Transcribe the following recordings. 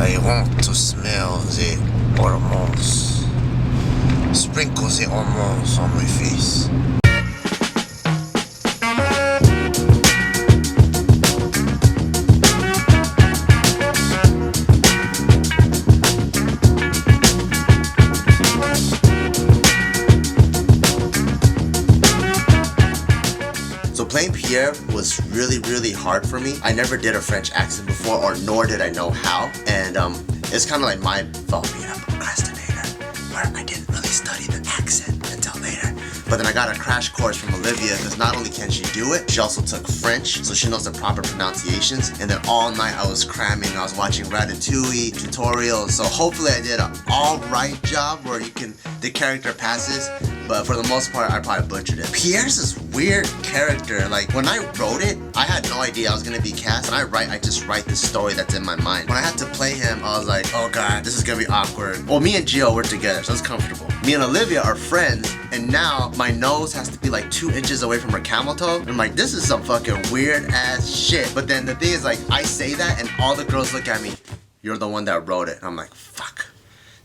I want to smell the hormones. Sprinkle the hormones on my face. So playing Pierre was really hard for me. I never did a French accent before, or nor did I know how. And it's kind of like my fault being a procrastinator, where I didn't really study the accent until later. But then I got a crash course from Olivia, because not only can she do it, she also took French, so she knows the proper pronunciations. And then all night I was cramming, I was watching Ratatouille tutorials. So hopefully I did an alright job where the character passes. But for the most part, I probably butchered it. Pierre's this weird character. Like, when I wrote it, I had no idea I was gonna be cast. And I just write the story that's in my mind. When I had to play him, I was like, oh god, this is gonna be awkward. Well, me and Gio were together, so it's comfortable. Me and Olivia are friends, and now my nose has to be like 2 inches away from her camel toe. And I'm like, this is some fucking weird ass shit. But then the thing is, like, I say that, and all the girls look at me, you're the one that wrote it. And I'm like, fuck,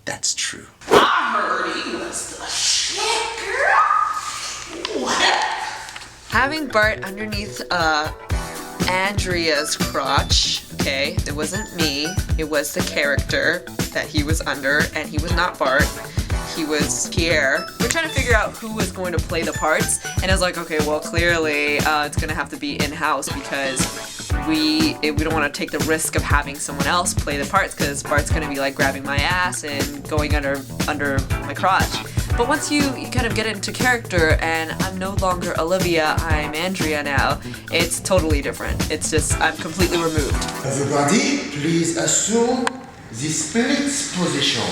that's true. I heard he was the shit, girl. What? Having Bart underneath Andrea's crotch, okay, it wasn't me, it was the character that he was under, and he was not Bart, he was Pierre. We're trying to figure out who was going to play the parts, and I was like, okay, well, clearly it's gonna have to be in-house, because we don't want to take the risk of having someone else play the parts, because Bart's gonna be like grabbing my ass and going under my crotch. But once you kind of get into character, and I'm no longer Olivia, I'm Andrea now, it's totally different. It's just, I'm completely removed. Everybody, please assume the split position.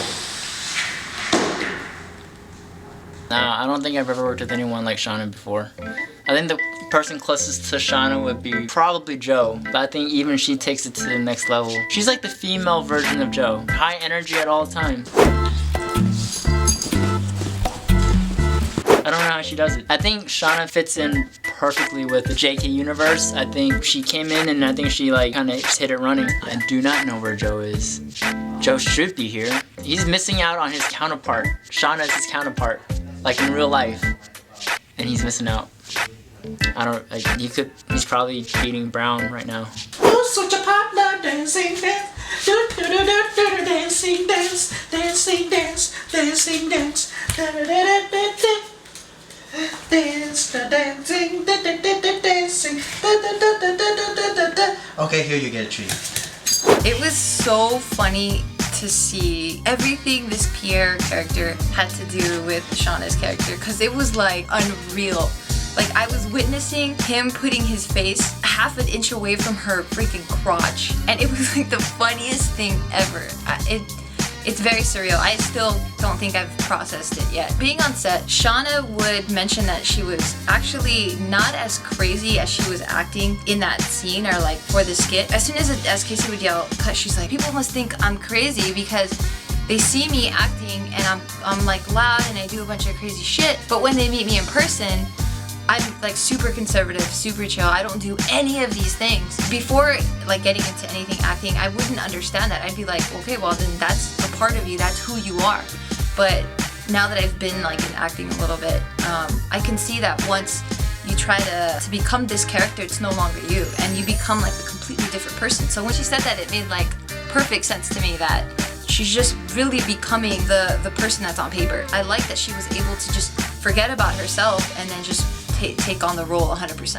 Nah, I don't think I've ever worked with anyone like Shanna before. I think the person closest to Shanna would be probably Joe, but I think even she takes it to the next level. She's like the female version of Joe. High energy at all times. I don't know how she does it. I think Shanna fits in perfectly with the JK universe. I think she came in and I think she like kind of just hit it running. I do not know where Joe is. Joe should be here. He's missing out on his counterpart. Shanna is his counterpart, like in real life, and he's missing out. I don't like. He's probably beating Brown right now. Oh, such a partner, dancing dance, dancing dance, dancing dance, dancing dance, dance, dancing, dancing. Okay, here you get a treat. It was so funny to see everything this Pierre character had to do with Shanna's character, because it was like unreal. Like, I was witnessing him putting his face half an inch away from her freaking crotch, and it was like the funniest thing ever. It's very surreal. I still don't think I've processed it yet. Being on set, Shanna would mention that she was actually not as crazy as she was acting in that scene, or like for the skit. As soon as Casey would yell cut, she's like, people must think I'm crazy because they see me acting and I'm like loud and I do a bunch of crazy shit. But when they meet me in person, I'm like super conservative, super chill. I don't do any of these things. Before like getting into anything acting, I wouldn't understand that. I'd be like, okay, well then that's a part of you, that's who you are. But now that I've been like in acting a little bit, I can see that once you try to become this character, it's no longer you, and you become like a completely different person. So when she said that, it made like perfect sense to me that she's just really becoming the person that's on paper. I like that she was able to just forget about herself and then just take on the role 100%.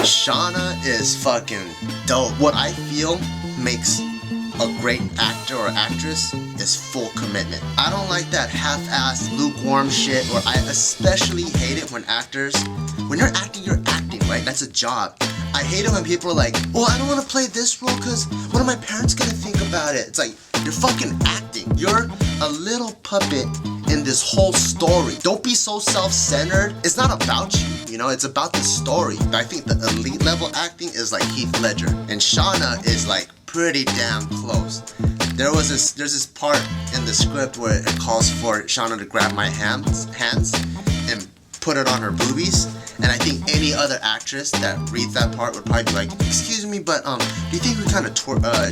Shanna is fucking dope. What I feel makes a great actor or actress is full commitment. I don't like that half-assed, lukewarm shit, or I especially hate it when actors, when you're acting, right? That's a job. I hate it when people are like, well, I don't want to play this role because what are my parents gonna think about it? It's like, you're fucking acting. You're a little puppet in this whole story. Don't be so self-centered. It's not about you, you know, it's about the story. I think the elite level acting is like Heath Ledger, and Shanna is like pretty damn close. there's this part in the script where it calls for Shanna to grab my hands and put it on her boobies. And I think any other actress that reads that part would probably be like, excuse me, but do you think we kind of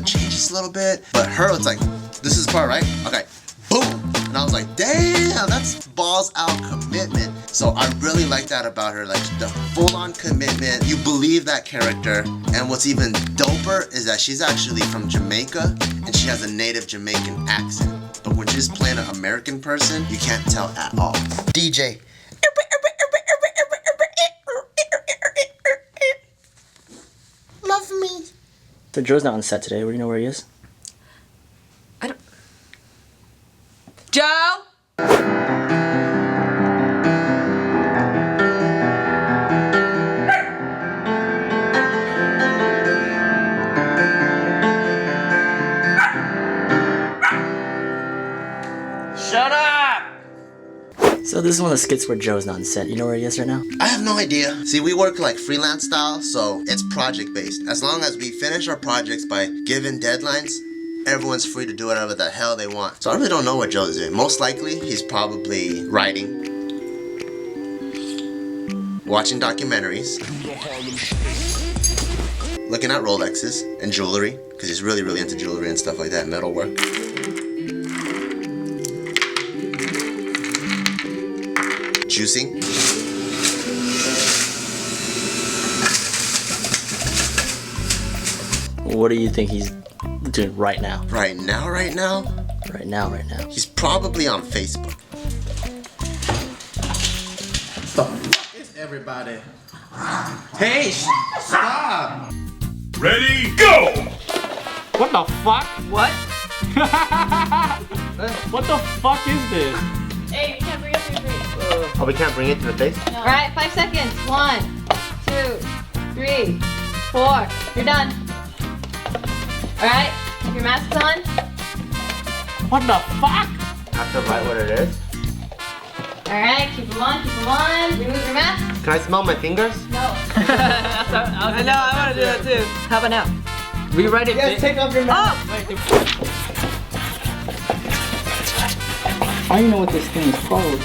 change this a little bit? But her, it's like, this is the part, right? Okay, boom. And I was like, damn, that's balls out commitment. So I really like that about her, like the full-on commitment. You believe that character. And what's even doper is that she's actually from Jamaica and she has a native Jamaican accent. But when she's playing an American person, you can't tell at all. DJ. Love me. So Joe's not on set today. Do you know where he is? I don't. Joe? Shut up! So this is one of the skits where Joe's not on set. You know where he is right now? I have no idea. See, we work like freelance style, so it's project based. As long as we finish our projects by given deadlines, everyone's free to do whatever the hell they want. So I really don't know what Joe is doing. Most likely, he's probably writing, watching documentaries, looking at Rolexes and jewelry, because he's really, really into jewelry and stuff like that, metalwork. Juicing. What do you think he's doing right now? Right now? Right now. He's probably on Facebook. The fuck is everybody? Hey, stop! Ready, go! What the fuck? What? What the fuck is this? Hey, you can't bring up your face. Oh, we can't bring it to the face? All right, 5 seconds. 1, 2, 3, 4. You're done. All right, have your masks on. What the fuck? Have to write what it is? All right, keep them on, keep them on. Remove your mask. Can I smell my fingers? No. I know, I want to do that too. How about now? Rewrite it. Yes, take off your mask. I don't even know what this thing is called.